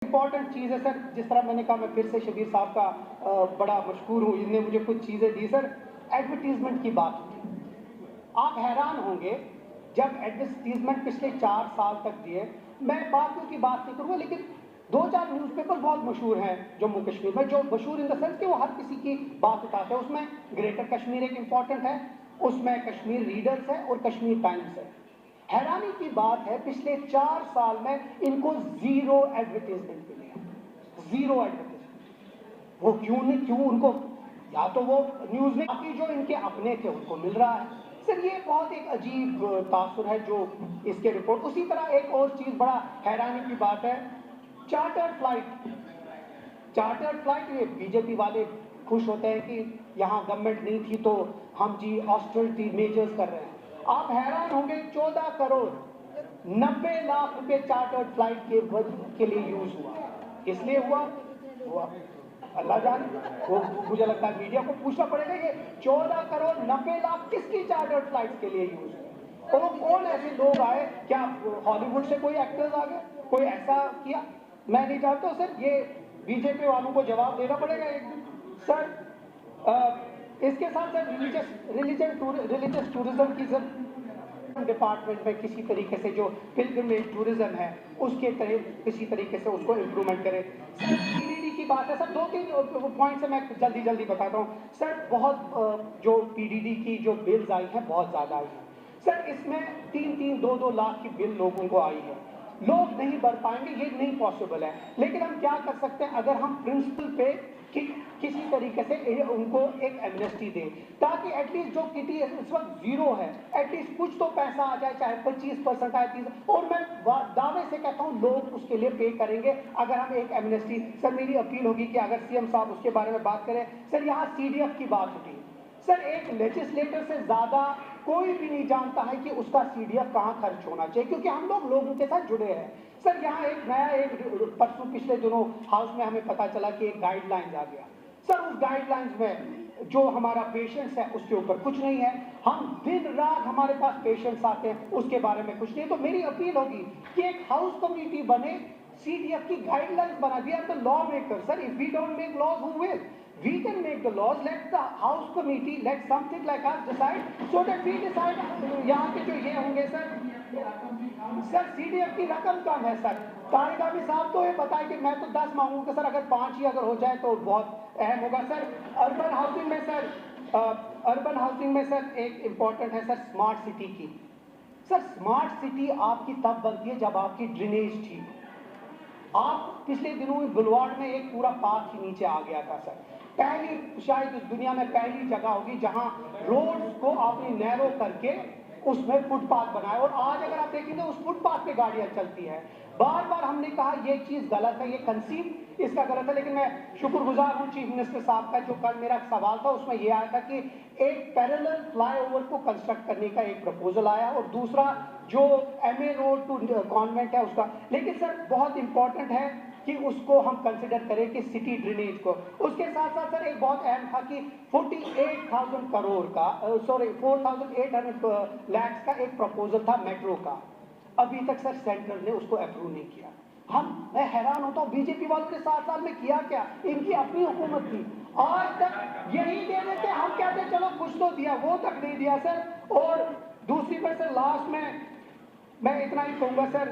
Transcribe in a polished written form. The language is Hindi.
इंपॉर्टेंट चीज़ है सर, जिस तरह मैंने कहा, मैं फिर से शबीर साहब का बड़ा मशहूर हूँ, इनने मुझे कुछ चीज़ें दी सर। एडवर्टीजमेंट की बात होती, आप हैरान होंगे जब एडवर्टीजमेंट पिछले 4 साल तक दिए। मैं बाकियों की बात नहीं करूँगा, लेकिन 2-4 न्यूज़पेपर बहुत मशहूर हैं जम्मू कश्मीर में, जो मशहूर इन द सेंस कि वो हर किसी की बात उठाते हैं। उसमें ग्रेटर कश्मीर एक इंपॉर्टेंट है, उसमें कश्मीर रीडर्स है और कश्मीर टाइम्स है। हैरानी की बात है, पिछले 4 साल में इनको जीरो एडवर्टीजमेंट मिली है, जीरो एडवर्टीजमेंट। वो क्यों नहीं, क्यों उनको, या तो वो न्यूज में, बाकी जो इनके अपने थे उनको मिल रहा है। सर ये बहुत एक अजीब तासुर है जो इसके रिपोर्ट। उसी तरह एक और चीज बड़ा हैरानी की बात है, चार्टर्ड फ्लाइट। चार्टर्ड फ्लाइट, ये बीजेपी वाले खुश होते हैं कि यहाँ गवर्नमेंट नहीं थी तो हम जी ऑस्टेरिटी मेजर्स कर रहे हैं। आप हैरान होंगे, 14 करोड़ 90 लाख रुपए चार्टर्ड फ्लाइट के लिए यूज हुआ। इसलिए हुआ अल्लाह जाने, वो मुझे लगता है मीडिया को पूछना पड़ेगा ये 14 करोड़ 90 लाख किसकी चार्टर्ड फ्लाइट के लिए यूज हुआ, और वो कौन ऐसे लोग आए, क्या हॉलीवुड से कोई एक्टर्स आ गए, कोई ऐसा किया, मैं नहीं जानता सर। ये बीजेपी वालों को जवाब देना पड़ेगा एक दिन सर। इसके साथ सर रिलीजियस टूरिज्म की सर डिपार्टमेंट में किसी तरीके से जो पिलग्रिमेज टूरिज्म है उसके किसी तरीके से उसको इम्प्रूवमेंट करें। सर पीडीडी की बात है सर, 2-3 पॉइंट से मैं जल्दी बताता हूँ सर। बहुत जो पीडीडी की जो बिल्स आई हैं बहुत ज़्यादा आई हैं सर, इसमें 3-3, 2-2 लाख की बिल लोगों को आई है। लोग नहीं भर पाएंगे, ये नहीं पॉसिबल है, लेकिन हम क्या कर सकते हैं, अगर हम प्रिंसिपल पे किसी तरीके से उनको एक एमनेस्टी दें, ताकि एटलीस्ट जो किटी इस वक्त जीरो है, एटलीस्ट कुछ तो पैसा आ जाए, चाहे 25% आए, 30, और मैं दावे से कहता हूँ लोग उसके लिए पे करेंगे अगर हम एक एमनेस्टी। सर मेरी अपील होगी कि अगर सीएम साहब उसके बारे में बात करें। सर यहाँ सीडीएफ की बात उठी सर, एक लेजिस्लेटर से ज्यादा कोई भी नहीं जानता है कि उसका सीडीएफ कहाँ खर्च होना चाहिए, क्योंकि हम लोगों के साथ जुड़े हैं सर। यहाँ एक नया परसों पिछले दिनों हाउस में हमें पता चला कि एक गाइडलाइंस आ गया सर। उस गाइडलाइंस में जो हमारा पेशेंट्स है उसके ऊपर कुछ नहीं है, हम दिन रात हमारे पास पेशेंट्स आते हैं उसके बारे में कुछ नहीं। तो मेरी अपील होगी कि एक हाउस कमेटी बने, सीडीएफ की गाइडलाइंस बना दिया, the law maker sir. If we don't make laws, who will? We can make the laws. Let the House Committee, let something like us decide, so that we decide. यहाँ के जो ये होंगे सर सीडीएफ की रकम कम है सर। तारिक आबी साहब तो ये बताए कि मैं तो 10 मांगूंगा सर, अगर 5 ही अगर हो जाए तो बहुत अहम होगा सर। अर्बन हाउसिंग में सर, अर्बन हाउसिंग में सर एक इम्पॉर्टेंट है सर स्मार्ट सिटी की। सर स्मार्ट सिटी आपकी तब बनती है जब आपकी ड्रेनेज ठीक हो। आप पिछले दिनों बुलवाड़ में एक पूरा पार्क ही नीचे आ गया था सर, पहली शायद इस दुनिया में पहली जगह होगी जहां रोड्स को आपने नैरो करके उसमें फुटपाथ बनाया, और आज अगर आप देखेंगे उस फुटपाथ पे गाड़ियां चलती हैं। बार बार हमने कहा ये चीज गलत है, ये कंसीव इसका गलत है, लेकिन मैं शुक्रगुजार हूं चीफ मिनिस्टर साहब का, जो कल मेरा सवाल था उसमें यह आया था कि एक पैरेलल फ्लाईओवर को कंस्ट्रक्ट करने का एक प्रपोजल आया, और दूसरा जो एमए रोड टू कॉन्वेंट है उसका। लेकिन सर बहुत इंपॉर्टेंट है कि उसको हम कंसिडर करें कि सिटी ड्रेनेज को। उसके साथ साथ सर एक बहुत अहम था कि 48,000 करोड़ का 4,800 लाख का एक प्रपोजल था मेट्रो का। अभी तक सर सेंटर ने उसको अप्रूव नहीं किया। मैं हैरान होता हूँ, बीजेपी वालों ने 7 साल में किया क्या? इनकी अपनी हुकूमत थी, आज तक यही दे देते। हम कहते चलो कुछ तो दिया, वो तक नहीं दिया सर। और दूसरी पर सर लास्ट में मैं इतना ही कहूंगा सर,